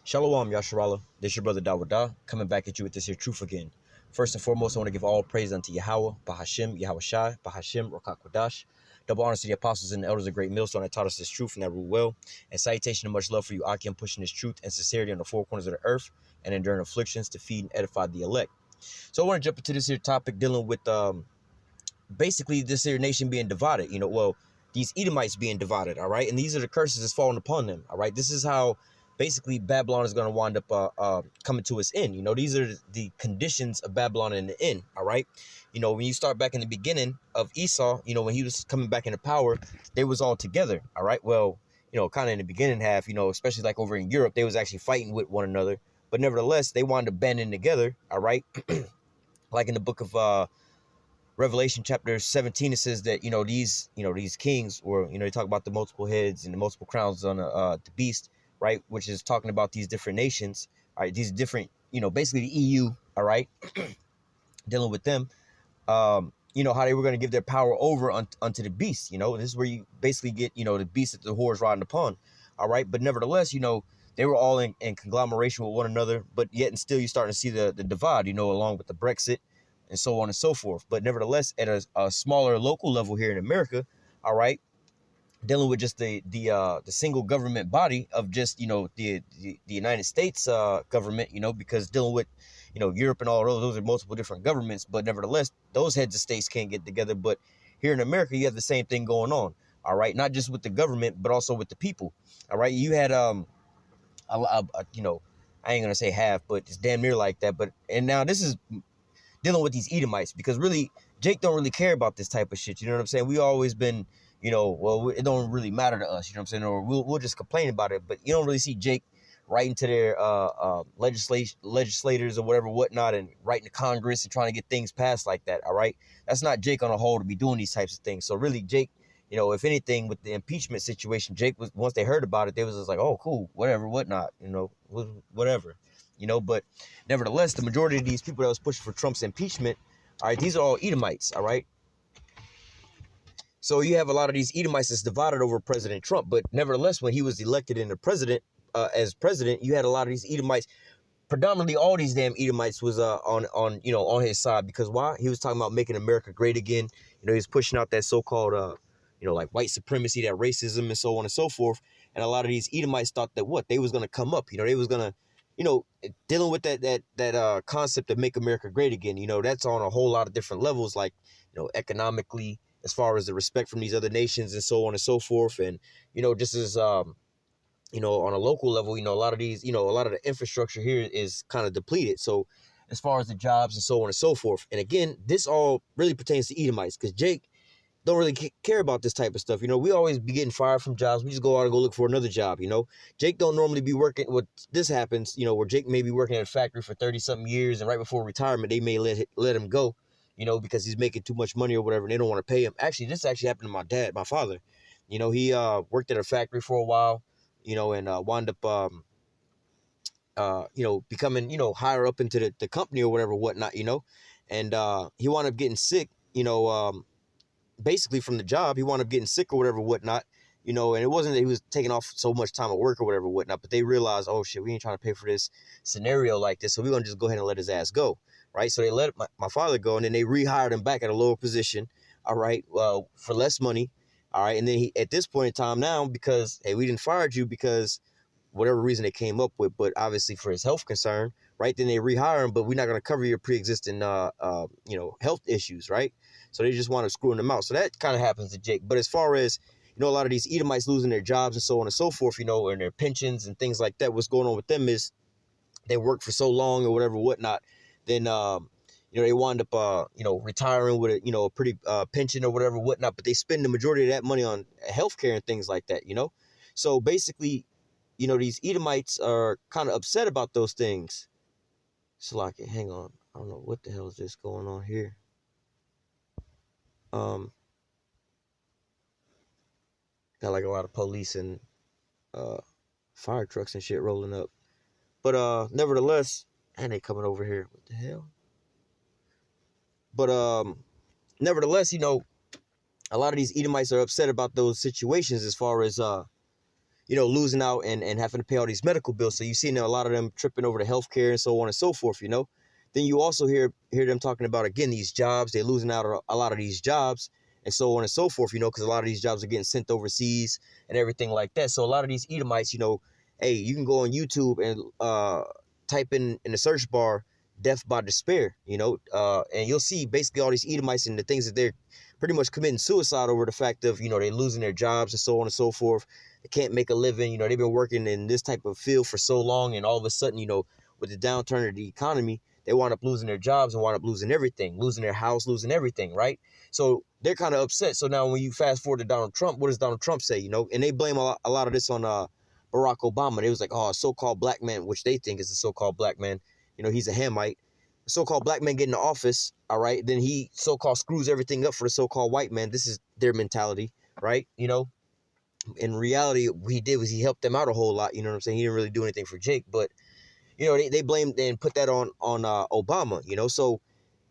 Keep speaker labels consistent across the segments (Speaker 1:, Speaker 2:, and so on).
Speaker 1: Shalom, Yasharala. This your brother Dawada, coming back at you with this here truth again. First and foremost, I want to give all praise unto Yahweh, Bahashim, Yahweh Shai, Bahashim, Rakakwadash. Double honors to the apostles and the elders of Great Millstone that taught us this truth and that rule well. And salutation and much love for you, Akim, pushing this truth and sincerity on the four corners of the earth and enduring afflictions to feed and edify the elect. So I want to jump into this here topic dealing with basically this here nation being divided. These Edomites being divided, all right? And these are the curses that's falling upon them, all right? This is how basically Babylon is going to wind up coming to its end. These are the conditions of Babylon in the end, all right? When you start back in the beginning of Esau, when he was coming back into power, they was all together, all right? Well, kind of in the beginning half, especially like over in Europe, they was actually fighting with one another. But nevertheless, they wound up banding together, all right? Like in the book of Revelation chapter 17, it says that, these kings, or, they talk about the multiple heads and the multiple crowns on the beast, right? Which is talking about these different nations, all right? These different, basically the EU, all right? Dealing with them, how they were going to give their power over unto the beast, this is where you basically get, the beast that the whore is riding upon, all right? But nevertheless, they were all in conglomeration with one another, but yet and still you're starting to see the divide, along with the Brexit, and so on and so forth. But nevertheless, at a smaller local level here in America, all right, dealing with just the single government body of just the United States government, because dealing with Europe and all those are multiple different governments. But nevertheless, those heads of states can't get together. But here in America, you have the same thing going on, all right, not just with the government but also with the people, all right. You had I ain't gonna say half, but it's damn near like that. But and now this is dealing with these Edomites, because really Jake don't really care about this type of shit. You know what I'm saying? We always been, well, it don't really matter to us. You know what I'm saying? Or we'll just complain about it. But you don't really see Jake writing to their legislators or whatnot, and writing to Congress and trying to get things passed like that. All right, that's not Jake on a whole to be doing these types of things. So really, Jake, if anything, with the impeachment situation, Jake was, once they heard about it, they was just like, oh, cool, whatever, whatnot, whatever. But nevertheless, the majority of these people that was pushing for Trump's impeachment, all right, these are all Edomites, all right? So you have a lot of these Edomites that's divided over President Trump, but nevertheless, when he was elected as president, you had a lot of these Edomites, predominantly all these damn Edomites was on his side. Because why? He was talking about making America great again. He was pushing out that so-called like white supremacy, that racism, and so on and so forth. And a lot of these Edomites thought that they was going to come up, they was going to, dealing with that concept of make America great again. That's on a whole lot of different levels, like, economically, as far as the respect from these other nations and so on and so forth. And, just as, on a local level, a lot of these, a lot of the infrastructure here is kind of depleted. So as far as the jobs and so on and so forth. And again, this all really pertains to Edomites, because Jake don't really care about this type of stuff. We always be getting fired from jobs. We just go out and go look for another job. Jake don't normally be working. What this happens, where Jake may be working at a factory for 30-something years, and right before retirement, they may let him go, because he's making too much money or whatever, and they don't want to pay him. Actually, this actually happened to my father. He worked at a factory for a while, and wound up, becoming, higher up into the company or whatnot, and he wound up getting sick, basically from the job. He wound up getting sick or whatnot, and it wasn't that he was taking off so much time at work or whatnot, but they realized, oh shit, we ain't trying to pay for this scenario like this, so we're gonna just go ahead and let his ass go, right? So they let my father go, and then they rehired him back at a lower position, all right, for less money, all right, and then he, at this point in time now, because, hey, we didn't fire you because whatever reason they came up with, but obviously for his health concern, right? Then they rehire him, but we're not going to cover your pre-existing, health issues, right? So they just want to screw them out. So that kind of happens to Jake. But as far as, a lot of these Edomites losing their jobs and so on and so forth, and their pensions and things like that, what's going on with them is they work for so long or whatnot, then, they wind up, retiring with a pretty pension or whatnot, but they spend the majority of that money on healthcare and things like that, So basically, these Edomites are kind of upset about those things. Salaki, hang on. I don't know what the hell is this going on here. Got like a lot of police and fire trucks and shit rolling up. But nevertheless, and they coming over here. What the hell? But nevertheless, a lot of these Edomites are upset about those situations, as far as losing out and having to pay all these medical bills. So you see now a lot of them tripping over the healthcare and so on and so forth, Then you also hear them talking about, again, these jobs. They're losing out on a lot of these jobs and so on and so forth, because a lot of these jobs are getting sent overseas and everything like that. So a lot of these Edomites, hey, you can go on YouTube and type in the search bar death by despair, and you'll see basically all these Edomites and the things that they're pretty much committing suicide over, the fact of, they're losing their jobs and so on and so forth. They can't make a living. They've been working in this type of field for so long, and all of a sudden, with the downturn of the economy, they wind up losing their jobs and wind up losing everything, losing their house, losing everything, right? So they're kind of upset. So now when you fast forward to Donald Trump, what does Donald Trump say, And they blame a lot of this on Barack Obama. They was like, oh, a so-called black man, which they think is a so-called black man. He's a Hamite. A so-called black man get into office, all right? Then he so-called screws everything up for the so-called white man. This is their mentality, right? In reality, what he did was he helped them out a whole lot. You know what I'm saying? He didn't really do anything for Jake, but they blamed and put that on Obama. So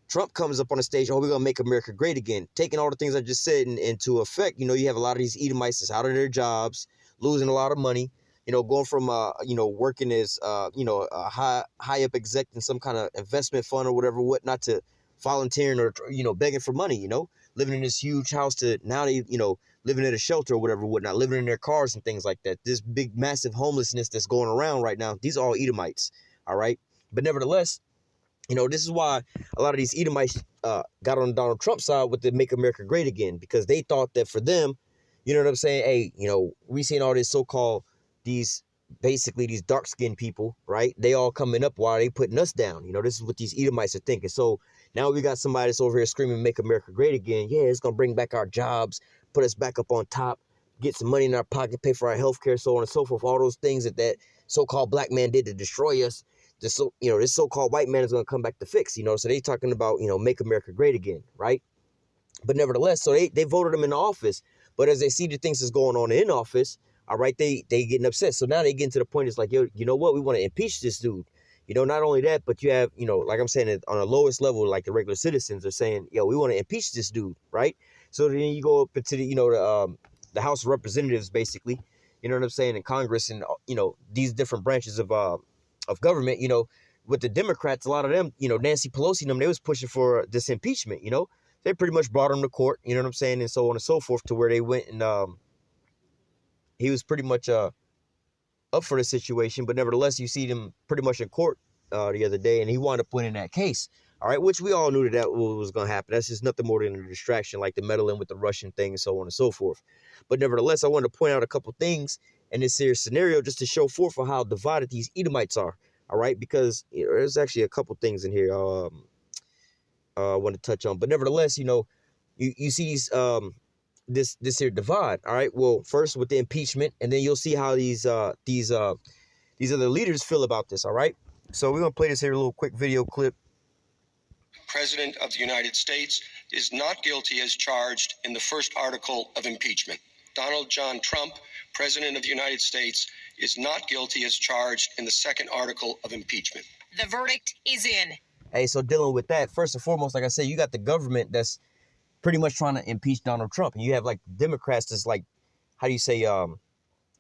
Speaker 1: Trump comes up on the stage. Oh, we're gonna make America great again, taking all the things I just said into effect. You have a lot of these Edomites that's out of their jobs, losing a lot of money. Going from working as a high up exec in some kind of investment fund or whatnot, to volunteering or begging for money. Living in this huge house to now they living in a shelter or whatnot, living in their cars and things like that. This big, massive homelessness that's going around right now. These are all Edomites, all right? But nevertheless, this is why a lot of these Edomites got on Donald Trump's side with the Make America Great Again, because they thought that for them, you know what I'm saying? Hey, we seen all this so-called, these dark-skinned people, right? They all coming up while they putting us down. This is what these Edomites are thinking. So now we got somebody that's over here screaming, Make America Great Again. Yeah, it's going to bring back our jobs, put us back up on top, get some money in our pocket, pay for our health care, so on and so forth. All those things that so-called black man did to destroy us. This so-called white man is going to come back to fix, So they talking about, Make America Great Again, right? But nevertheless, so they voted him into office. But as they see the things that's going on in office, all right, they getting upset. So now they getting to the point, it's like, yo, you know what? We want to impeach this dude. Not only that, but you have, like I'm saying, on the lowest level, like the regular citizens are saying, yo, we want to impeach this dude, right? So then you go up into the House of Representatives, basically, you know what I'm saying, in Congress, and these different branches of government, with the Democrats, a lot of them, Nancy Pelosi and them, they was pushing for this impeachment, they pretty much brought him to court, you know what I'm saying, and so on and so forth, to where they went and he was pretty much up for the situation. But nevertheless, you see them pretty much in court the other day, and he wound up winning that case. All right, which we all knew that was going to happen. That's just nothing more than a distraction, like the meddling with the Russian thing and so on and so forth. But nevertheless, I wanted to point out a couple things in this serious scenario just to show forth for how divided these Edomites are. All right, because there's actually a couple things in here I want to touch on. But nevertheless, you see these this here divide. All right, well, first with the impeachment, and then you'll see how these other leaders feel about this. All right, so we're gonna play this here little quick video clip.
Speaker 2: President of the United States is not guilty as charged in the first article of impeachment. Donald John Trump, President of the United States, is not guilty as charged in the second article of impeachment.
Speaker 3: The verdict is in.
Speaker 1: Hey, so dealing with that, first and foremost, like I said, you got the government that's pretty much trying to impeach Donald Trump. And you have like Democrats that's like, how do you say,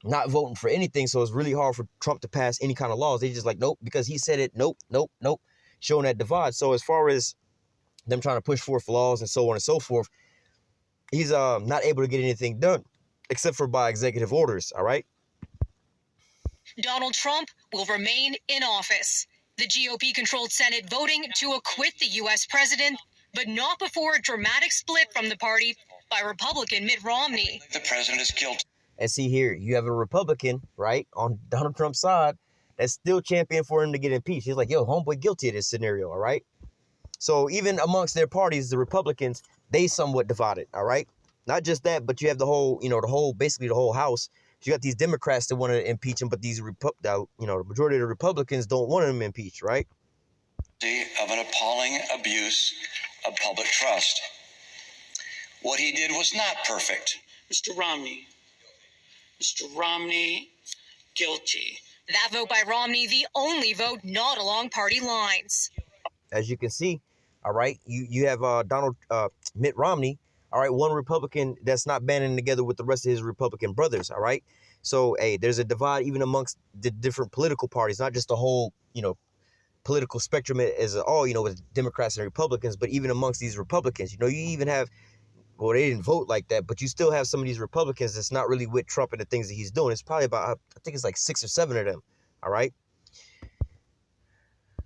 Speaker 1: not voting for anything. So it's really hard for Trump to pass any kind of laws. They just like, nope, because he said it. Nope, nope, nope. Showing that divide. So as far as them trying to push forth laws and so on and so forth, he's not able to get anything done except for by executive orders. All right.
Speaker 3: Donald Trump will remain in office. The GOP-controlled Senate voting to acquit the U.S. president, but not before a dramatic split from the party by Republican Mitt Romney.
Speaker 2: The president is guilty.
Speaker 1: And see here, you have a Republican, right, on Donald Trump's side that's still championing for him to get impeached. He's like, yo, homeboy guilty of this scenario, all right? So even amongst their parties, the Republicans, they somewhat divided, all right? Not just that, but you have the whole House. You got these Democrats that want to impeach him, but these, the majority of the Republicans don't want him impeached, right?
Speaker 2: Of an appalling abuse of public trust. What he did was not perfect.
Speaker 4: Mr. Romney, guilty.
Speaker 3: That vote by Romney, the only vote not along party lines.
Speaker 1: As you can see, all right, you have Mitt Romney, all right, one Republican that's not banding together with the rest of his Republican brothers, all right? So, hey, there's a divide even amongst the different political parties, not just the whole, political spectrum as all, with Democrats and Republicans, but even amongst these Republicans. You even have, well, they didn't vote like that, but you still have some of these Republicans that's not really with Trump and the things that he's doing. It's probably about, I think it's like 6 or 7 of them. All right.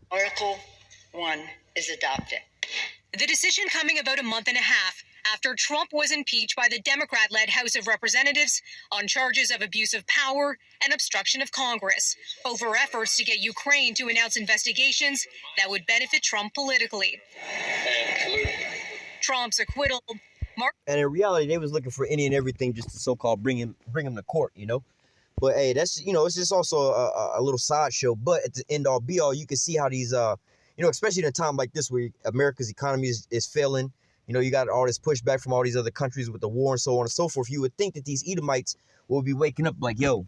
Speaker 5: Article 1 is adopted.
Speaker 3: The decision coming about a month and a half after Trump was impeached by the Democrat-led House of Representatives on charges of abuse of power and obstruction of Congress over efforts to get Ukraine to announce investigations that would benefit Trump politically. Trump's acquittal.
Speaker 1: And in reality, they was looking for any and everything just to so-called bring him to court, But hey, that's it's just also a little sideshow. But at the end all be all, you can see how these especially in a time like this where America's economy is failing. You got all this pushback from all these other countries with the war and so on and so forth. You would think that these Edomites will be waking up like, yo,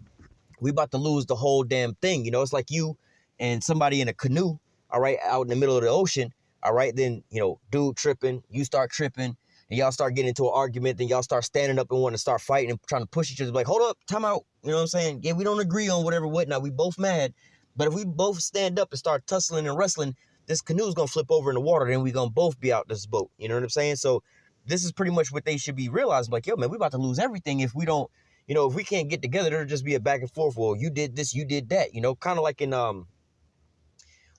Speaker 1: we about to lose the whole damn thing. It's like you and somebody in a canoe, all right, out in the middle of the ocean, all right, then, dude tripping, you start tripping, and y'all start getting into an argument, then y'all start standing up and wanting to start fighting and trying to push each other, like, hold up, time out, you know what I'm saying? Yeah, we don't agree on whatnot, we both mad, but if we both stand up and start tussling and wrestling, this canoe's going to flip over in the water, then we going to both be out this boat. You know what I'm saying? So this is pretty much what they should be realizing. Like, yo, man, we about to lose everything if we don't, if we can't get together, it'll just be a back and forth. Well, you did this, you did that, kind of like in, when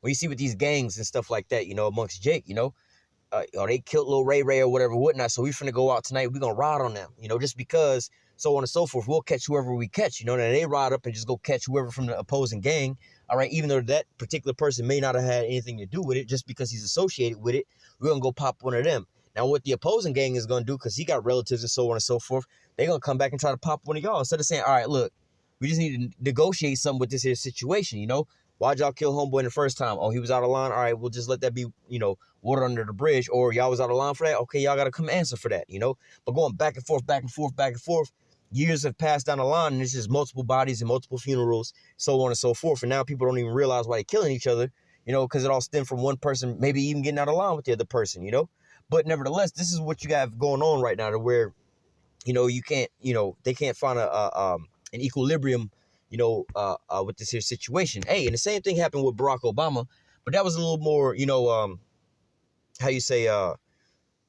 Speaker 1: you see with these gangs and stuff like that, amongst Jake, they killed Lil Ray Ray or whatever, whatnot. So we finna go out tonight. We're going to ride on them, just because, so on and so forth. We'll catch whoever we catch, and they ride up and just go catch whoever from the opposing gang. All right, even though that particular person may not have had anything to do with it, just because he's associated with it, we're going to go pop one of them. Now, what the opposing gang is going to do, because he got relatives and so on and so forth, they're going to come back and try to pop one of y'all. Instead of saying, all right, look, we just need to negotiate something with this here situation, Why'd y'all kill homeboy in the first time? Oh, he was out of line? All right, we'll just let that be, water under the bridge. Or y'all was out of line for that? Okay, y'all got to come answer for that, But going back and forth, back and forth, back and forth, years have passed down the line, and it's just multiple bodies and multiple funerals, so on and so forth. And now people don't even realize why they're killing each other, because it all stemmed from one person, maybe even getting out of line with the other person, But nevertheless, this is what you have going on right now, to where, you can't, they can't find an equilibrium, with this here situation. Hey, and the same thing happened with Barack Obama, but that was a little more,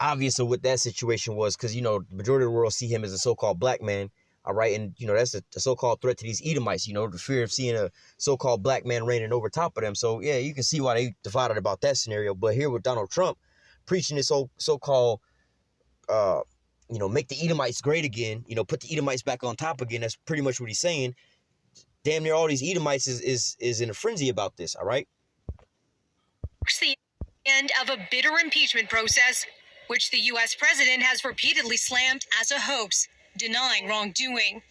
Speaker 1: obvious of what that situation was, because, the majority of the world see him as a so-called black man, all right? And, that's a so-called threat to these Edomites, the fear of seeing a so-called black man reigning over top of them. So, yeah, you can see why they divided about that scenario. But here with Donald Trump preaching this so-called, make the Edomites great again, put the Edomites back on top again, that's pretty much what he's saying. Damn near all these Edomites is in a frenzy about this, all right?
Speaker 3: The end of a bitter impeachment process, which the U.S. president has repeatedly slammed as a hoax, denying wrongdoing.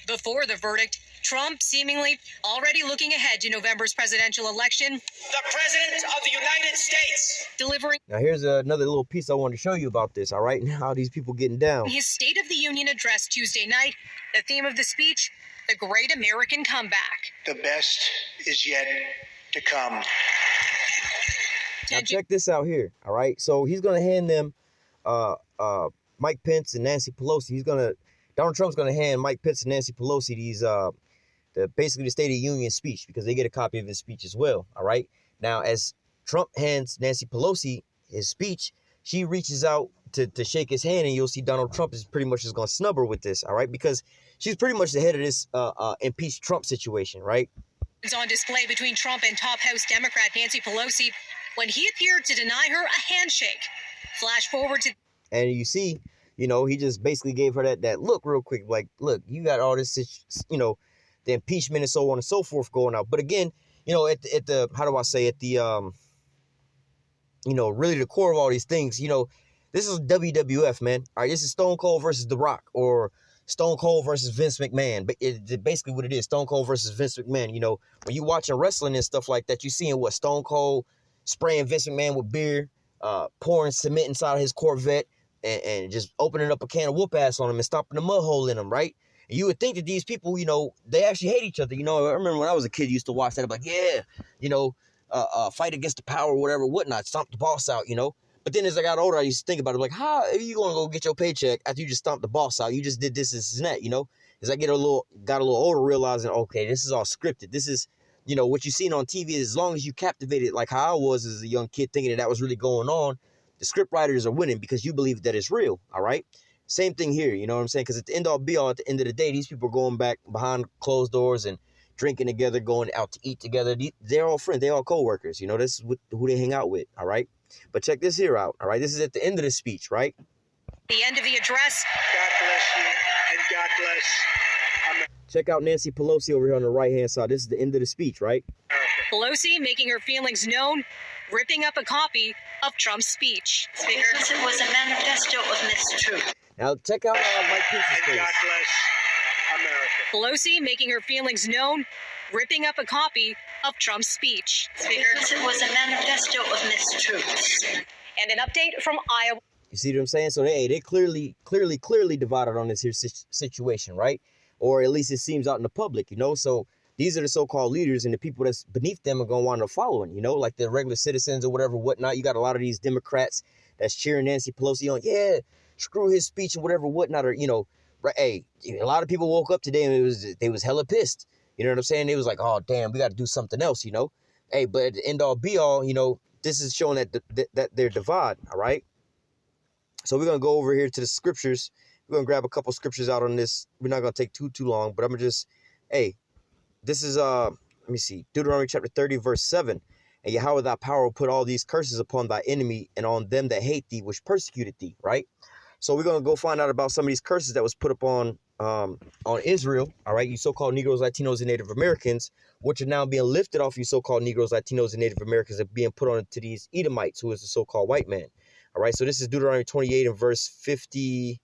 Speaker 3: Before the verdict, Trump seemingly already looking ahead to November's presidential election.
Speaker 6: The President of the United States.
Speaker 3: Delivering.
Speaker 1: Now, here's another little piece I wanted to show you about this, all right? How these people getting down.
Speaker 3: His State of the Union address Tuesday night, the theme of the speech, the Great American Comeback.
Speaker 6: The best is yet to come.
Speaker 1: Now, check this out here, all right? So he's going to hand them Mike Pence and Nancy Pelosi. Donald Trump's going to hand Mike Pence and Nancy Pelosi these, basically the State of the Union speech, because they get a copy of his speech as well, all right? Now, as Trump hands Nancy Pelosi his speech, she reaches out to shake his hand, and you'll see Donald Trump is pretty much just going to snub her with this, all right? Because she's pretty much the head of this impeach Trump situation, right?
Speaker 3: It's on display between Trump and top House Democrat Nancy Pelosi when he appeared to deny her a handshake. Flash forward to...
Speaker 1: And you see, he just basically gave her that look real quick, like, look, you got all this, the impeachment and so on and so forth going out. But again, at the how do I say, at the, really the core of all these things, this is WWF, man. All right, this is Stone Cold versus The Rock, or Stone Cold versus Vince McMahon. But it's basically what it is, Stone Cold versus Vince McMahon. When you watching wrestling and stuff like that, you seeing what Stone Cold spraying Vince McMahon with beer, pouring cement inside of his Corvette, and just opening up a can of whoop ass on him and stomping the mud hole in him, right? And you would think that these people, they actually hate each other. I remember when I was a kid, I used to watch that. I'm like, yeah, fight against the power, whatever, whatnot, stomp the boss out, But then as I got older, I used to think about it, like, how are you going to go get your paycheck after you just stomped the boss out? You just did this and that, as I got a little older, realizing, okay, this is all scripted. This is, what you've seen on TV. As long as you captivated, like how I was as a young kid, thinking that was really going on, the script writers are winning because you believe that it's real. All right. Same thing here. You know what I'm saying? Because at the end all be all, at the end of the day, these people are going back behind closed doors and drinking together, going out to eat together. They're all friends. They're all co-workers. This is who they hang out with. All right. But check this here out. All right. This is at the end of the speech, right?
Speaker 3: The end of the address.
Speaker 6: God bless you and God bless America.
Speaker 1: Check out Nancy Pelosi over here on the right-hand side. This is the end of the speech, right?
Speaker 3: Pelosi making her feelings known, ripping up a copy of Trump's speech.
Speaker 5: Speaker, it was a manifesto of mistruth.
Speaker 1: Now check out Mike Pence's
Speaker 6: And
Speaker 1: face.
Speaker 6: God bless America.
Speaker 3: Pelosi making her feelings known, ripping up a copy of Trump's speech.
Speaker 5: Speaker, it was a manifesto of mistruths.
Speaker 3: And an update from Iowa.
Speaker 1: You see what I'm saying? So they clearly divided on this here situation, right? Or at least it seems out in the public, So these are the so-called leaders, and the people that's beneath them are going to wind up following, like the regular citizens or whatever, whatnot. You got a lot of these Democrats that's cheering Nancy Pelosi on. Yeah, screw his speech and whatever, whatnot. Or, right, hey, a lot of people woke up today and they was hella pissed. You know what I'm saying? They was like, oh, damn, we got to do something else, Hey, but at the end all be all, this is showing that they're divided, all right? So we're going to go over here to the scriptures. We're going to grab a couple scriptures out on this. We're not going to take too long, but I'm going to just, hey, this is, let me see, Deuteronomy chapter 30, verse 7. And Yahweh thy power will put all these curses upon thy enemy and on them that hate thee, which persecuted thee, right? So we're going to go find out about some of these curses that was put upon Israel, all right? You so-called Negroes, Latinos, and Native Americans, which are now being lifted off you so-called Negroes, Latinos, and Native Americans and being put on to these Edomites, who is the so-called white man. All right, so this is Deuteronomy 28 and verse 54.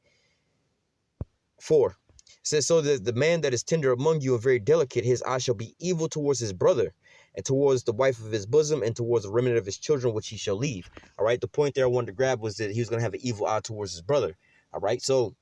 Speaker 1: It says, so that the man that is tender among you and very delicate, his eye shall be evil towards his brother, and towards the wife of his bosom, and towards the remnant of his children, which he shall leave. All right, the point there I wanted to grab was that he was going to have an evil eye towards his brother. All right, so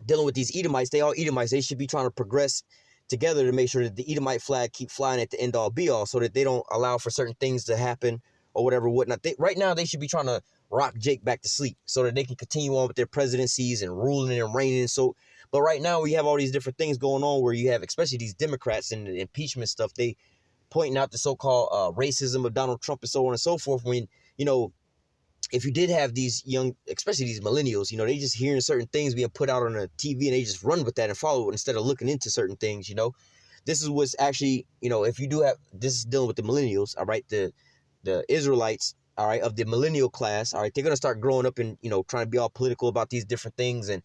Speaker 1: dealing with these Edomites, they all Edomites. They should be trying to progress together to make sure that the Edomite flag keep flying at the end all be all, so that they don't allow for certain things to happen or whatever, whatnot. Right now, they should be trying to rock Jake back to sleep so that they can continue on with their presidencies and ruling and reigning. So, but right now we have all these different things going on where you have, especially these Democrats and the impeachment stuff, they pointing out the so-called racism of Donald Trump and so on and so forth. When, if you did have these young, especially these millennials, they just hearing certain things being put out on the TV and they just run with that and follow it instead of looking into certain things, This is what's actually, if you do have, this is dealing with the millennials, all right, the Israelites, all right, of the millennial class, all right, they're going to start growing up and, trying to be all political about these different things. And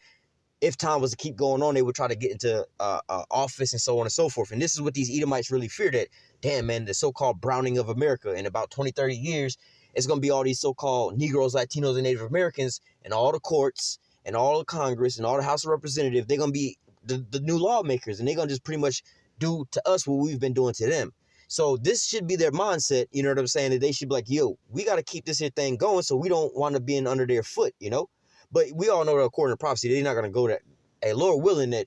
Speaker 1: if time was to keep going on, they would try to get into office and so on and so forth. And this is what these Edomites really fear, that, damn, man, the so-called browning of America in about 20, 30 years, it's going to be all these so-called Negroes, Latinos, and Native Americans and all the courts and all the Congress and all the House of Representatives. They're going to be the new lawmakers, and they're going to just pretty much do to us what we've been doing to them. So this should be their mindset, you know what I'm saying? That they should be like, yo, we got to keep this here thing going so we don't want to be under their foot, But we all know that according to prophecy, they're not going to go that, hey, Lord willing, that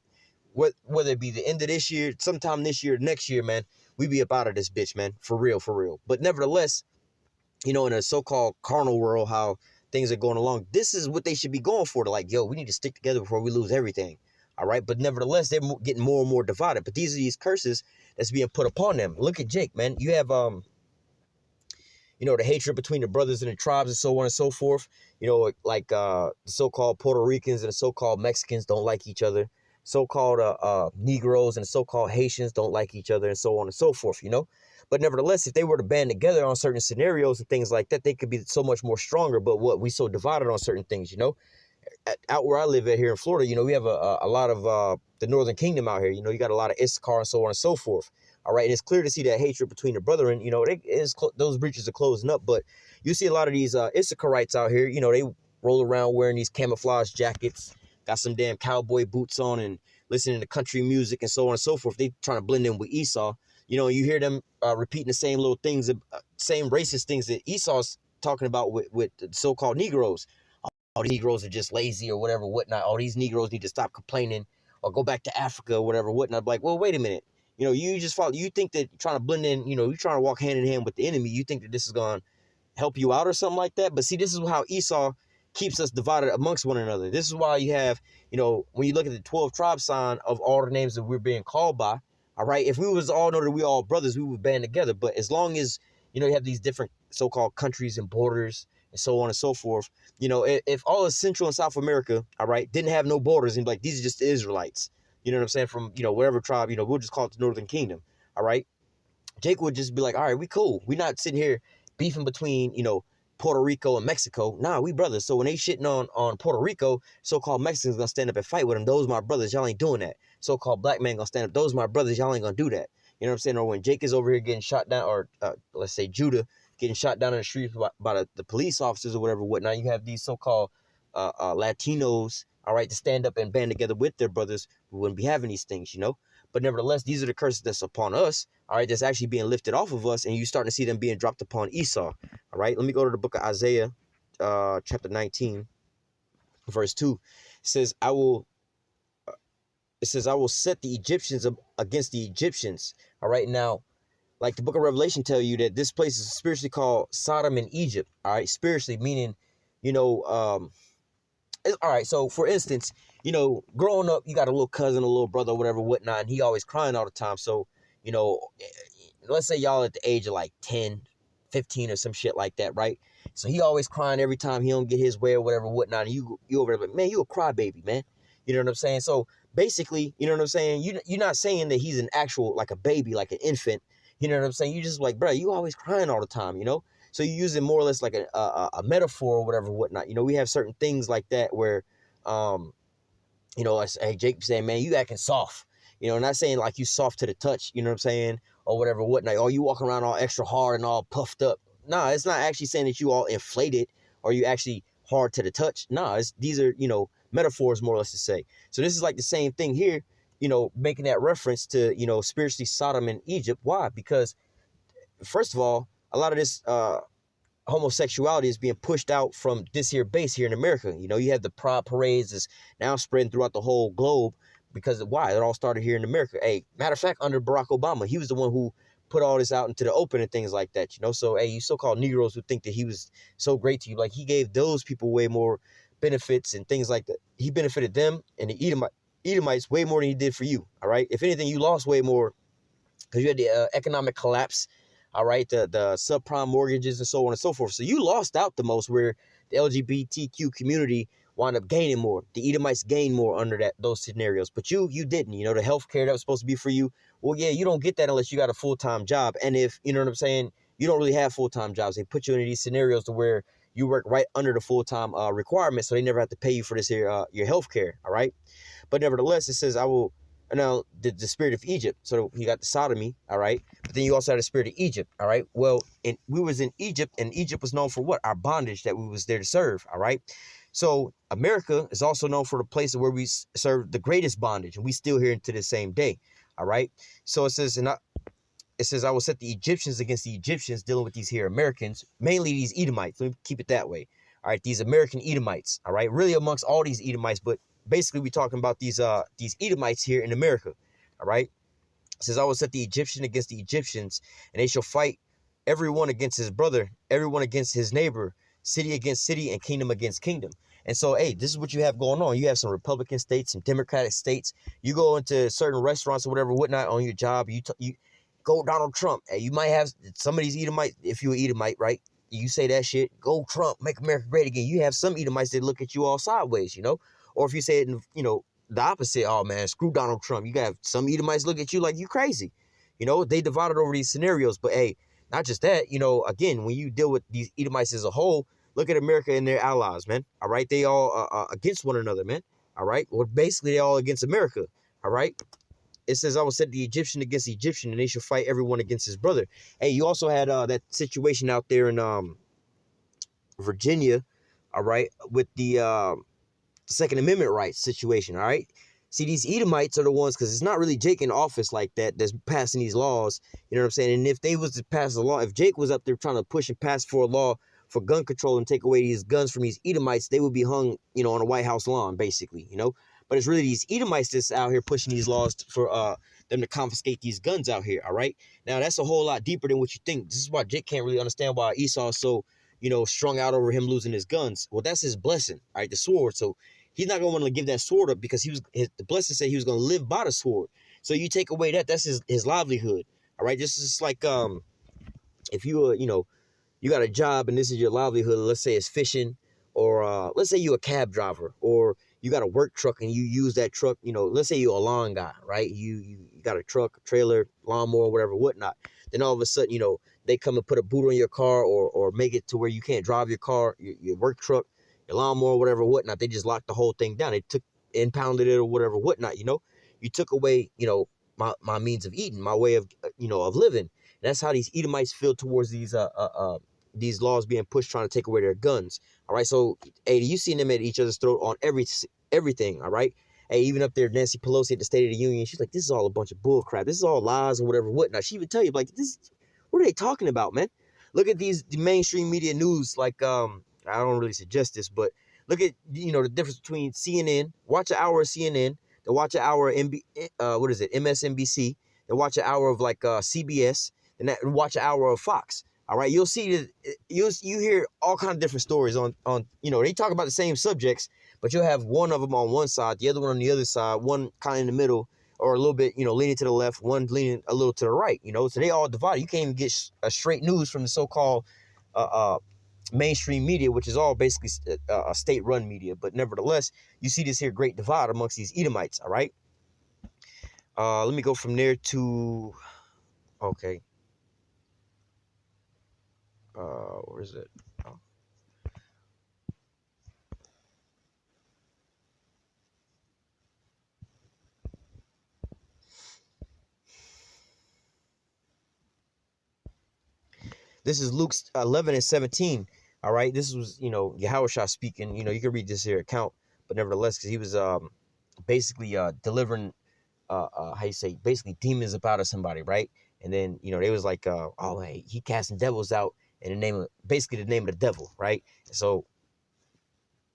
Speaker 1: whether it be the end of this year, sometime this year, next year, man, we be up out of this bitch, man, for real, for real. But nevertheless, in a so-called carnal world, how things are going along, this is what they should be going for. To like, yo, we need to stick together before we lose everything. All right. But nevertheless, they're getting more and more divided. But these are these curses that's being put upon them. Look at Jake, man. You have, the hatred between the brothers and the tribes and so on and so forth. Like the so-called Puerto Ricans and the so-called Mexicans don't like each other. So-called Negroes and the so-called Haitians don't like each other and so on and so forth, But nevertheless, if they were to band together on certain scenarios and things like that, they could be so much more stronger. But what we so divided on certain things, out where I live at here in Florida, we have a lot of the Northern Kingdom out here. You got a lot of Issachar and so on and so forth. All right. And it's clear to see that hatred between the brethren, those breaches are closing up. But you see a lot of these Issacharites out here, they roll around wearing these camouflage jackets, got some damn cowboy boots on and listening to country music and so on and so forth. They trying to blend in with Esau. You hear them repeating the same little things, same racist things that Esau's talking about with the so-called Negroes. Oh, these Negroes are just lazy or whatever, whatnot. Oh, these Negroes need to stop complaining or go back to Africa or whatever, whatnot. I'm like, well, wait a minute. You just follow. You think that trying to blend in, you're trying to walk hand in hand with the enemy. You think that this is going to help you out or something like that. But see, this is how Esau keeps us divided amongst one another. This is why you have, you know, when you look at the 12 tribe sign of all the names that we're being called by, all right, if we was all know that we all brothers, we would band together. But as long as, you know, you have these different so-called countries and borders and so on and so forth, you know, if all of Central and South America, all right, didn't have no borders and like, these are just the Israelites, you know what I'm saying, from, you know, whatever tribe, you know, we'll just call it the Northern Kingdom, all right, Jake would just be like, all right, we cool. We not sitting here beefing between, you know, Puerto Rico and Mexico. Nah, we brothers. So when they shitting on Puerto Rico, so-called Mexicans gonna stand up and fight with them. Those my brothers. Y'all ain't doing that. So-called black man gonna stand up. Those my brothers. Y'all ain't gonna do that. You know what I'm saying? Or when Jake is over here getting shot down, or let's say Judah getting shot down in the streets by the police officers or whatever, whatnot. You have these so-called Latinos, all right, to stand up and band together with their brothers. We wouldn't be having these things, you know. But nevertheless, these are the curses that's upon us, all right, that's actually being lifted off of us, and you're starting to see them being dropped upon Esau, all right? Let me go to the book of Isaiah, chapter 19, verse 2. It says, I will set the Egyptians against the Egyptians, all right? Now, like the book of Revelation tell you that this place is spiritually called Sodom and Egypt, all right? Spiritually, meaning, you know, all right, so for instance, you know, growing up, you got a little cousin, a little brother, whatever, whatnot, and he always crying all the time. So, you know, let's say y'all at the age of like 10, 15 or some shit like that, right? So he always crying every time he don't get his way or whatever, whatnot. And you over there, like, man, you a crybaby, man. You know what I'm saying? So basically, you know what I'm saying? You're not saying that he's an actual, like a baby, like an infant. You know what I'm saying? You just like, bro, you always crying all the time, you know? So you use it more or less like a metaphor or whatever, whatnot. You know, we have certain things like that where, you know, hey, Jake saying, man, you acting soft. You know, not saying like you soft to the touch, you know what I'm saying? Or whatever, whatnot. Or you walking around all extra hard and all puffed up. Nah, it's not actually saying that you all inflated or you actually hard to the touch. Nah, these are, you know, metaphors more or less to say. So this is like the same thing here, you know, making that reference to, you know, spiritually Sodom and Egypt. Why? Because first of all, a lot of this homosexuality is being pushed out from this here base here in America. You know, you have the pride parades that's now spreading throughout the whole globe because of why? It all started here in America. Hey, matter of fact, under Barack Obama, he was the one who put all this out into the open and things like that, you know? So, hey, you so-called Negroes who think that he was so great to you, like he gave those people way more benefits and things like that. He benefited them and the Edomites way more than he did for you, all right? If anything, you lost way more because you had the economic collapse, all right, the subprime mortgages and so on and so forth. So you lost out the most, where the LGBTQ community wound up gaining more. The Edomites gained more under those scenarios. But you didn't. You know, the health care that was supposed to be for you, well, yeah, you don't get that unless you got a full-time job. And if, you know what I'm saying, you don't really have full-time jobs. They put you in these scenarios to where you work right under the full-time requirement, so they never have to pay you for this here, your health care, all right? But nevertheless, it says, I will... Now, the spirit of Egypt, so you got the sodomy, all right? But then you also had the spirit of Egypt, all right? Well, we was in Egypt, and Egypt was known for what? Our bondage that we was there to serve, all right? So America is also known for the place where we serve the greatest bondage, and we still here to this same day, all right? So it says, I will set the Egyptians against the Egyptians, dealing with these here Americans, mainly these Edomites. Let me keep it that way, all right? These American Edomites, all right? Really amongst all these Edomites, but basically, we're talking about these Edomites here in America, all right? It says, I will set the Egyptian against the Egyptians, and they shall fight everyone against his brother, everyone against his neighbor, city against city, and kingdom against kingdom. And so, hey, this is what you have going on. You have some Republican states, some Democratic states. You go into certain restaurants or whatever, whatnot, on your job. You go Donald Trump. Hey, you might have some of these Edomites, if you're an Edomite, right? You say that shit, go Trump, make America great again. You have some Edomites that look at you all sideways, you know? Or if you say it in, you know, the opposite, oh, man, screw Donald Trump. You got some Edomites look at you like you crazy. You know, they divided over these scenarios. But, hey, not just that, you know, again, when you deal with these Edomites as a whole, look at America and their allies, man. All right? They all against one another, man. All right? Well, basically, they all against America. All right? It says, I will set the Egyptian against the Egyptian, and they shall fight everyone against his brother. Hey, you also had that situation out there in Virginia, all right, with the Second Amendment rights situation, all right? See, these Edomites are the ones, because it's not really Jake in office like that that's passing these laws, you know what I'm saying? And if they was to pass a law, if Jake was up there trying to push and pass for a law for gun control and take away these guns from these Edomites, they would be hung, you know, on a White House lawn, basically, you know? But it's really these Edomites that's out here pushing these laws for them to confiscate these guns out here, all right? Now, that's a whole lot deeper than what you think. This is why Jake can't really understand why Esau is so, strung out over him losing his guns. Well, that's his blessing, right? The sword. So he's not gonna want to give that sword up because the blessing said he was gonna live by the sword. So you take away that's his livelihood. All right, this is like if you you got a job and this is your livelihood. Let's say it's fishing, or let's say you're a cab driver, or you got a work truck and you use that truck. Let's say you're a lawn guy, right? You got a truck, a trailer, lawnmower, whatever, whatnot. Then all of a sudden, they come and put a boot on your car, or make it to where you can't drive your car, your work truck, your lawnmower, whatever, whatnot. They just locked the whole thing down. They impounded it or whatever, whatnot. You took away, my means of eating, my way of, of living. And that's how these Edomites feel towards these laws being pushed, trying to take away their guns. All right. So, hey, you seen them at each other's throat on everything. All right. Hey, even up there, Nancy Pelosi at the State of the Union, she's like, this is all a bunch of bull crap. This is all lies or whatever, whatnot. She even tell you, like, what are they talking about, man? Look at the mainstream media news. Like, I don't really suggest this, but look at, the difference between CNN. Watch an hour of CNN. Then watch an hour of MSNBC. Then watch an hour of like CBS. And watch an hour of Fox. All right, you'll see that you hear all kinds of different stories on they talk about the same subjects, but you'll have one of them on one side, the other one on the other side, one kind of in the middle, or a little bit, leaning to the left, one leaning a little to the right, so they all divided. You can't even get a straight news from the so-called mainstream media, which is all basically a state-run media. But nevertheless, you see this here great divide amongst these Edomites, all right? Let me go from there to, okay. Where is it? Oh. This is Luke 11 and 17. All right. This was, Yahushua speaking. You can read this here account, but nevertheless, because he was basically delivering, basically demons up out of somebody, right? And then, they was like, oh, hey, he casting devils out in the name of the devil, right? So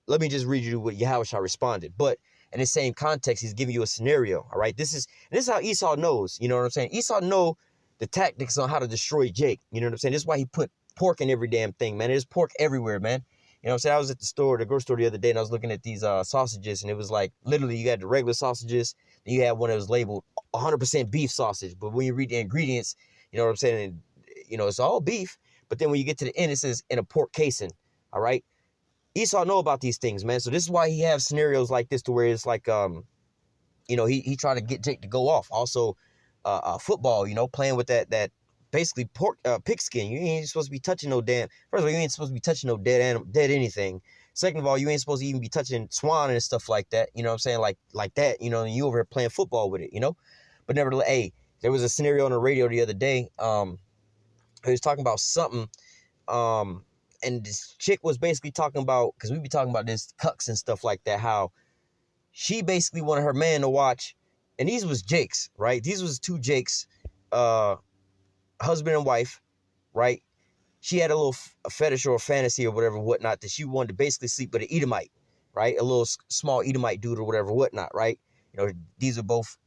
Speaker 1: let me just read you what Yahushua responded. But in the same context, he's giving you a scenario, all right? This is how Esau knows, you know what I'm saying? Esau know the tactics on how to destroy Jake, you know what I'm saying? This is why he put pork in every damn thing, man. There's pork everywhere, man. You know what I'm saying? I was at the grocery store the other day, and I was looking at these sausages, and it was like, literally, you got the regular sausages, then you had one that was labeled 100% beef sausage. But when you read the ingredients, you know what I'm saying? And, it's all beef. But then when you get to the end, it says in a pork casing, all right? Esau know about these things, man. So this is why he has scenarios like this to where it's like, he tried to get Jake to go off. Also, football, playing with that basically pork pigskin. You ain't supposed to be touching no damn. First of all, you ain't supposed to be touching no dead animal, dead anything. Second of all, you ain't supposed to even be touching swan and stuff like that. You know what I'm saying? Like that, and you over here playing football with it, But nevertheless, hey, there was a scenario on the radio the other day. He was talking about something, and this chick was basically talking about, because we be talking about this cucks and stuff like that, how she basically wanted her man to watch, and these was Jakes, right? These was two Jakes, husband and wife, right? She had a little fetish or a fantasy or whatever, whatnot, that she wanted to basically sleep with an Edomite, right? A little small Edomite dude or whatever, whatnot, right? These are both,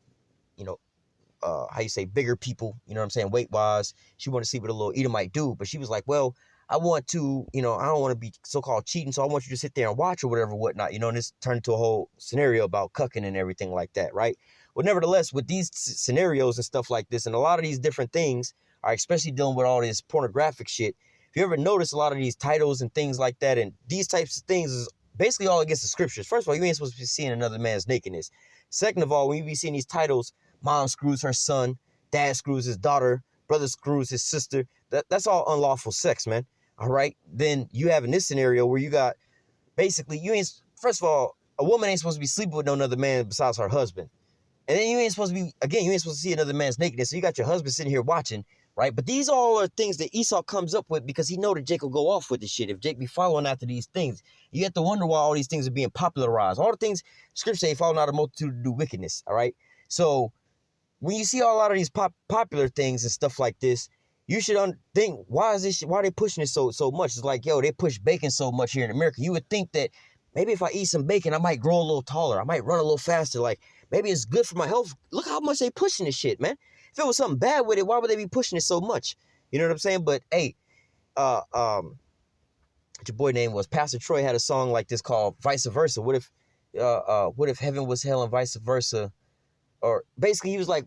Speaker 1: bigger people, you know what I'm saying, weight-wise. She wanted to sleep with a little Edomite dude, but she was like, well, I want to, I don't want to be so-called cheating, so I want you to sit there and watch or whatever, whatnot, and this turned into a whole scenario about cucking and everything like that, right? Well, nevertheless, with these scenarios and stuff like this, and a lot of these different things, are especially dealing with all this pornographic shit. If you ever notice a lot of these titles and things like that, and these types of things is basically all against the scriptures. First of all, you ain't supposed to be seeing another man's nakedness. Second of all, when you be seeing these titles, mom screws her son, dad screws his daughter, brother screws his sister, that's all unlawful sex, man. All right? Then you have in this scenario where you got, basically, first of all, a woman ain't supposed to be sleeping with no other man besides her husband. And then you ain't supposed to see another man's nakedness. So you got your husband sitting here watching, right? But these all are things that Esau comes up with because he know that Jake will go off with this shit if Jake be following after these things. You have to wonder why all these things are being popularized. All the things Scripture say, following out a multitude to do wickedness, all right? So when you see a lot of these popular things and stuff like this, you should think, why are they pushing it so much? It's like, yo, they push bacon so much here in America. You would think that maybe if I eat some bacon, I might grow a little taller. I might run a little faster. Like, maybe it's good for my health. Look how much they pushing this shit, man. If it was something bad with it, why would they be pushing it so much? You know what I'm saying? But hey, your boy name was Pastor Troy had a song like this called Vice Versa. What if heaven was hell and vice versa? Or basically he was like,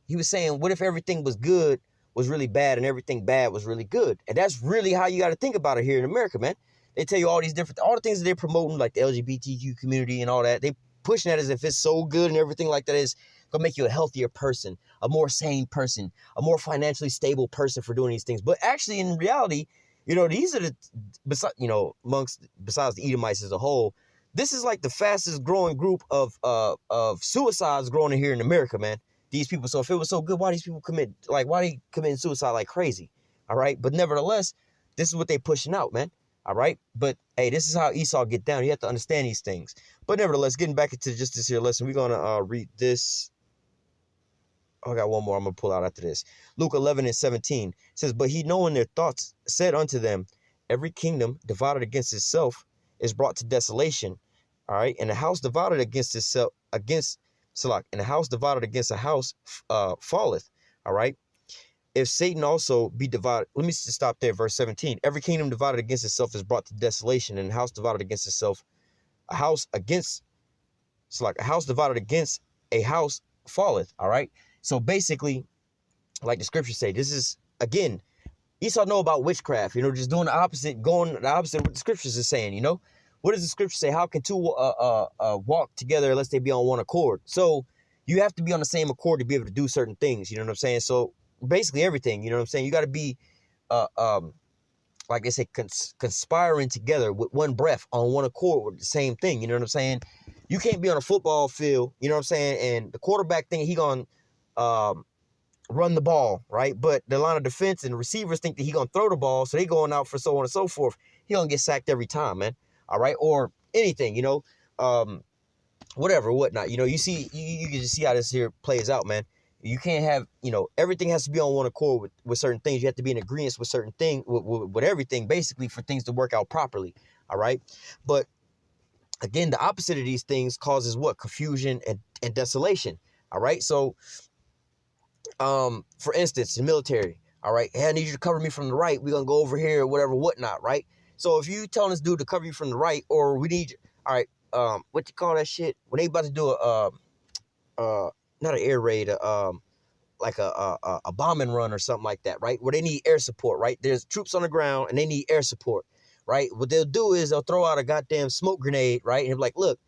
Speaker 1: he was saying, what if everything was good was really bad and everything bad was really good? And that's really how you got to think about it here in America, man. They tell you all these different, all the things that they're promoting, like the LGBTQ community and all that. They pushing that as if it's so good and everything like that is gonna make you a healthier person, a more sane person, a more financially stable person for doing these things. But actually, in reality, you know, these are the, besides the Edomites as a whole, this is like the fastest growing group of suicides growing here in America, man. These people. So if it was so good, why these people why they committing suicide like crazy? All right. But nevertheless, this is what they pushing out, man. All right. But hey, this is how Esau get down. You have to understand these things. But nevertheless, getting back into just this here lesson, we're gonna read this. Oh, I got one more I'm going to pull out after this. Luke 11:17 says, but he, knowing their thoughts, said unto them, every kingdom divided against itself is brought to desolation. All right. And a house divided against itself, and a house divided against a house falleth. All right. If Satan also be divided, let me just stop there. Verse 17, every kingdom divided against itself is brought to desolation, and a house divided against itself, a house divided against a house falleth. All right. So basically, like the scriptures say, this is, again, Esau know about witchcraft, you know, just doing the opposite, going the opposite of what the scriptures is saying, you know. What does the scripture say? How can two walk together unless they be on one accord? So you have to be on the same accord to be able to do certain things, you know what I'm saying? So basically everything, you know what I'm saying? You got to be, like they say, conspiring together with one breath on one accord with the same thing, you know what I'm saying? You can't be on a football field, you know what I'm saying? And the quarterback thing, he going to run the ball, right? But the line of defense and the receivers think that he gonna throw the ball, so they going out for so on and so forth. He gonna get sacked every time, man. All right, or anything, you know, whatever, whatnot. You know, you see, you can just see how this here plays out, man. You can't have, you know, everything has to be on one accord with certain things. You have to be in agreement with certain things, with everything, basically, for things to work out properly. All right, but again, the opposite of these things causes what? Confusion and desolation. All right, so. For instance, the military, all right, hey, I need you to cover me from the right. We're going to go over here or whatever, whatnot, right? So if you telling this dude to cover you from the right, or we need you, all right, what you call that shit? When they about to do not an air raid, like a bombing run or something like that, right? Where they need air support, right? There's troops on the ground and they need air support, right? What they'll do is they'll throw out a goddamn smoke grenade, right? And be like, look,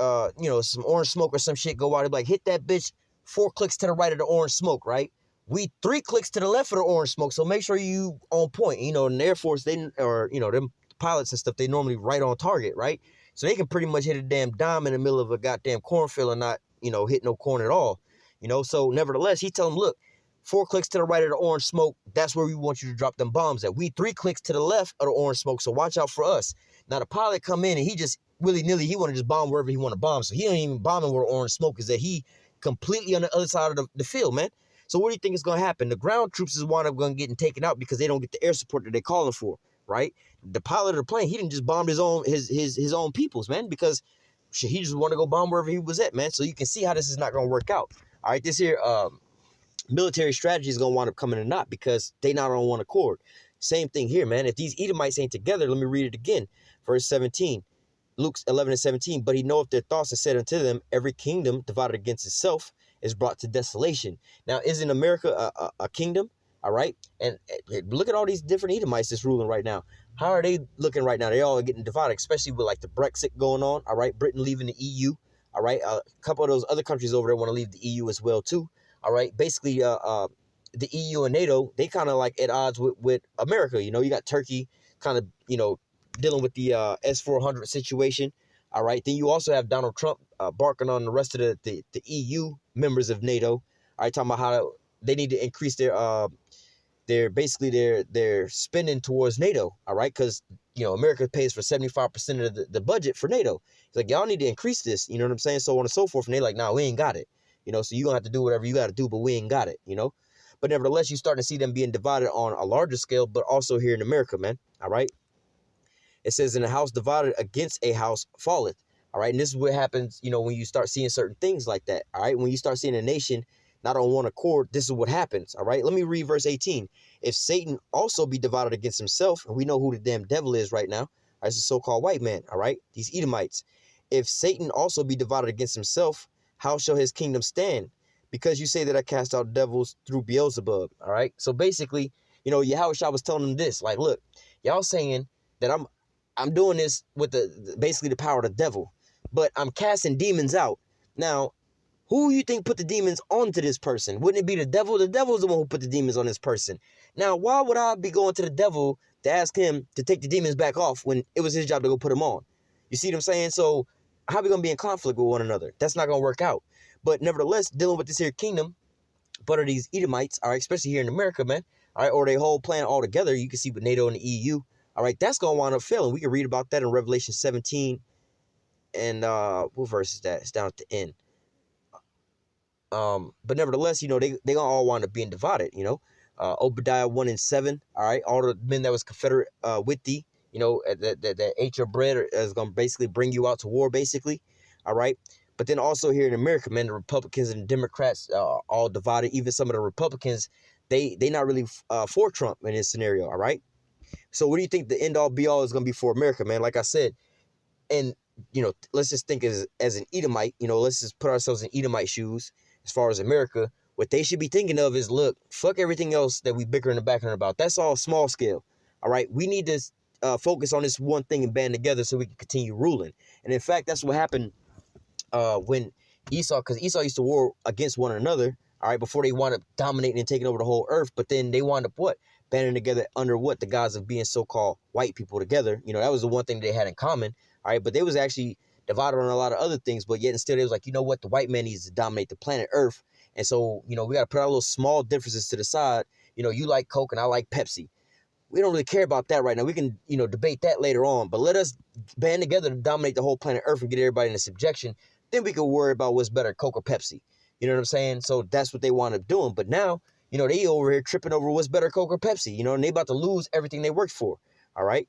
Speaker 1: you know, some orange smoke or some shit go out. They'll be like, hit that bitch 4 clicks to the right of the orange smoke, right? We 3 clicks to the left of the orange smoke. So make sure you on point. You know, in the Air Force, them pilots and stuff, they normally right on target, right? So they can pretty much hit a damn dime in the middle of a goddamn cornfield and not, you know, hit no corn at all. You know, so nevertheless, he tell them, look, 4 clicks to the right of the orange smoke, that's where we want you to drop them bombs at. We 3 clicks to the left of the orange smoke, so watch out for us. Now the pilot come in and he just willy-nilly, he want to just bomb wherever he want to bomb. So he ain't even bombing where orange smoke is, that he completely on the other side of the field, man. So what do you think is going to happen? The ground troops is wind up going to get taken out because they don't get the air support that they're calling for, right? The pilot of the plane, he didn't just bomb his own peoples, man, because shit, he just want to go bomb wherever he was at, man. So you can see how this is not going to work out. All right, this here military strategy is going to wind up coming in naught because they not on one accord. Same thing here, man. If these Edomites ain't together, let me read it again. Verse 17. Luke 11:17, but he knoweth their thoughts and said unto them, every kingdom divided against itself is brought to desolation. Now, isn't America a kingdom? All right. And look at all these different Edomites that's ruling right now. How are they looking right now? They all getting divided, especially with like the Brexit going on. All right. Britain leaving the EU. All right. A couple of those other countries over there want to leave the EU as well, too. All right. Basically, the EU and NATO, they kind of like at odds with America. You know, you got Turkey kind of, you know, dealing with the S-400 situation. All right. Then you also have Donald Trump barking on the rest of the EU members of NATO. All right. Talking about how they need to increase their spending towards NATO. All right. Because, you know, America pays for 75% of the budget for NATO. It's like, y'all need to increase this. You know what I'm saying? So on and so forth. And they're like, nah, we ain't got it. You know, so you're going to have to do whatever you got to do, but we ain't got it, you know. But nevertheless, you're starting to see them being divided on a larger scale, but also here in America, man. All right. It says, in a house divided against a house falleth. All right. And this is what happens, you know, when you start seeing certain things like that. All right. When you start seeing a nation not on one accord, this is what happens. All right, let me read verse 18. If Satan also be divided against himself, and we know who the damn devil is right now, as the so-called white man, all right, these Edomites. If Satan also be divided against himself, how shall his kingdom stand? Because you say that I cast out devils through Beelzebub. All right, so basically, you know, Yahushua was telling them this, like, look, y'all saying that I'm doing this with basically the power of the devil, but I'm casting demons out. Now, who you think put the demons onto this person? Wouldn't it be the devil? The devil's the one who put the demons on this person. Now, why would I be going to the devil to ask him to take the demons back off when it was his job to go put them on? You see what I'm saying? So how are we going to be in conflict with one another? That's not going to work out. But nevertheless, dealing with this here kingdom, but are these Edomites, all right, especially here in America, man, all right, or they whole plan all together, you can see with NATO and the EU, all right, that's going to wind up failing. We can read about that in Revelation 17, and what verse is that? It's down at the end. But nevertheless, you know, they gonna all wind up being divided, you know. Obadiah 1 and 7, all right, all the men that was confederate with thee, you know, that ate your bread is gonna basically bring you out to war, basically, all right. But then also here in America, man, the Republicans and Democrats are all divided. Even some of the Republicans, they not really for Trump in this scenario, all right. So what do you think the end all be all is gonna be for America, man? Like I said, and you know, let's just think as an Edomite, you know, let's just put ourselves in Edomite shoes. As far as America, what they should be thinking of is, look, fuck everything else that we bicker in the background about. That's all small scale. All right. We need to focus on this one thing and band together so we can continue ruling. And in fact, that's what happened when Esau, because Esau used to war against one another. All right. Before they wound up dominating and taking over the whole earth. But then they wound up what? Banding together under what? The guise of being so-called white people together. You know, that was the one thing they had in common. All right. But they was actually divided on a lot of other things, but yet and still it was like, you know what, the white man needs to dominate the planet Earth. And so, you know, we got to put our little small differences to the side. You know, you like Coke and I like Pepsi. We don't really care about that right now. We can, you know, debate that later on, but let us band together to dominate the whole planet Earth and get everybody into subjection. Then we can worry about what's better, Coke or Pepsi. You know what I'm saying? So that's what they wound up doing. But now, you know, they over here tripping over what's better, Coke or Pepsi, you know, and they about to lose everything they worked for. All right.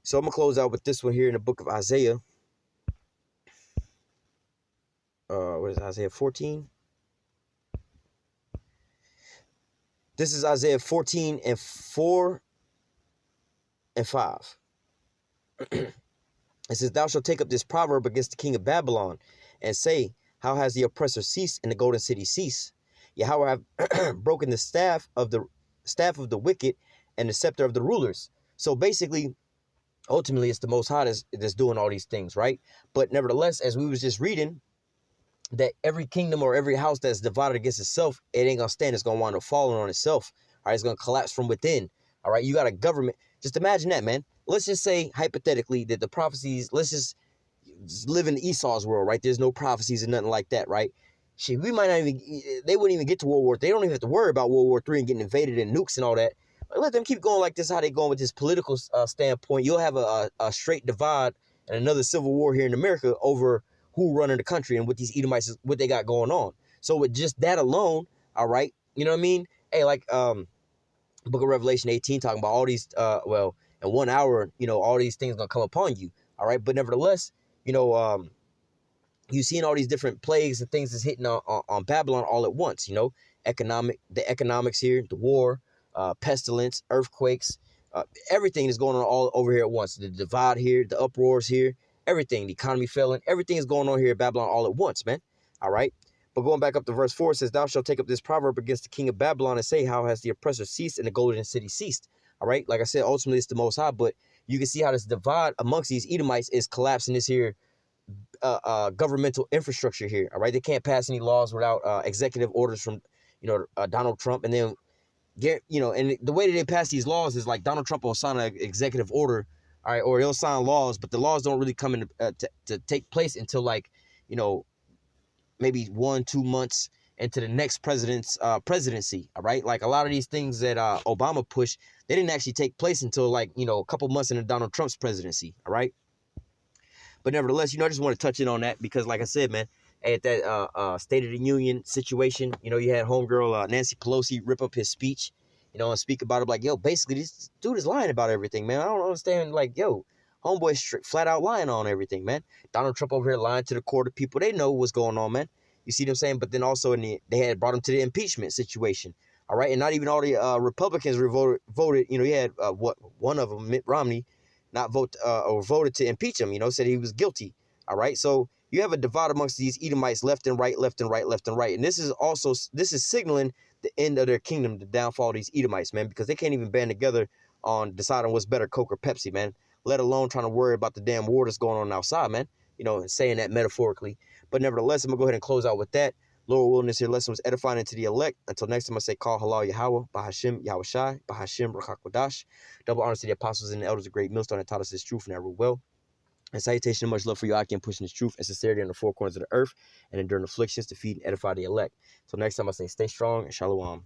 Speaker 1: So I'm going to close out with this one here in the book of Isaiah. What is it, Isaiah 14? This is Isaiah 14 and 4 and 5. It says, thou shalt take up this proverb against the king of Babylon and say, how has the oppressor ceased and the golden city ceased? Yahweh have broken the staff of the wicked and the scepter of the rulers. So basically, ultimately, it's the Most High that's doing all these things, right? But nevertheless, as we was just reading, that every kingdom or every house that's divided against itself, it ain't gonna stand. It's gonna wind up falling on itself. All right, it's gonna collapse from within. All right, you got a government. Just imagine that, man. Let's just say hypothetically that the prophecies. Let's just live in Esau's world, right? There's no prophecies and nothing like that, right? Shit, we might not even. They wouldn't even get to World War. They don't even have to worry about World War III and getting invaded and nukes and all that. But let them keep going like this. How they going with this political standpoint? You'll have a straight divide and another civil war here in America over who running the country and what these Edomites, what they got going on. So with just that alone, all right, you know what I mean? Hey, like Book of Revelation 18 talking about all these, well, in 1 hour, you know, all these things gonna come upon you, all right? But nevertheless, you know, you seeing all these different plagues and things that's hitting on Babylon all at once, you know, the economics here, the war, pestilence, earthquakes, everything is going on all over here at once. The divide here, the uproars here, everything, the economy failing, everything is going on here at Babylon all at once, man. All right. But going back up to verse 4, it says, thou shalt take up this proverb against the king of Babylon and say, how has the oppressor ceased and the golden city ceased? All right. Like I said, ultimately it's the Most High, but you can see how this divide amongst these Edomites is collapsing this here governmental infrastructure here. All right. They can't pass any laws without executive orders from, you know, Donald Trump. And then, you know, and the way that they pass these laws is like Donald Trump will sign an executive order. All right, or he'll sign laws, but the laws don't really come in to take place until, like, you know, maybe 1-2 months into the next president's presidency. All right, like a lot of these things that Obama pushed, they didn't actually take place until, like, you know, a couple months into Donald Trump's presidency. All right, but nevertheless, you know, I just want to touch in on that because, like I said, man, at that State of the Union situation, you know, you had homegirl Nancy Pelosi rip up his speech, you know, and speak about it like, yo, basically this dude is lying about everything, man. I don't understand, like, yo, homeboy's flat out lying on everything, man. Donald Trump over here lying to the court of people. They know what's going on, man. You see what I'm saying? But then also they had brought him to the impeachment situation. All right, and not even all the Republicans voted. You know, you had one of them, Mitt Romney, not vote or voted to impeach him. You know, said he was guilty. All right, so you have a divide amongst these Edomites, left and right, left and right, left and right, and this is signaling the end of their kingdom, the downfall of these Edomites, man, because they can't even band together on deciding what's better, Coke or Pepsi, man. Let alone trying to worry about the damn war that's going on outside, man. You know, and saying that metaphorically. But nevertheless, I'm going to go ahead and close out with that. Lord willing, this here lesson was edifying into the elect. Until next time, I say, call halal Yahweh, Bahashim, Yahweh Shai, Bahashim, Rakakwadash. Double honors to the apostles and the elders of Great Millstone that taught us this truth and that rule well. And salutation and much love for you, Aki, and pushing this truth and sincerity on the four corners of the earth and enduring afflictions to feed and edify the elect. So next time, I say, stay strong and shalom.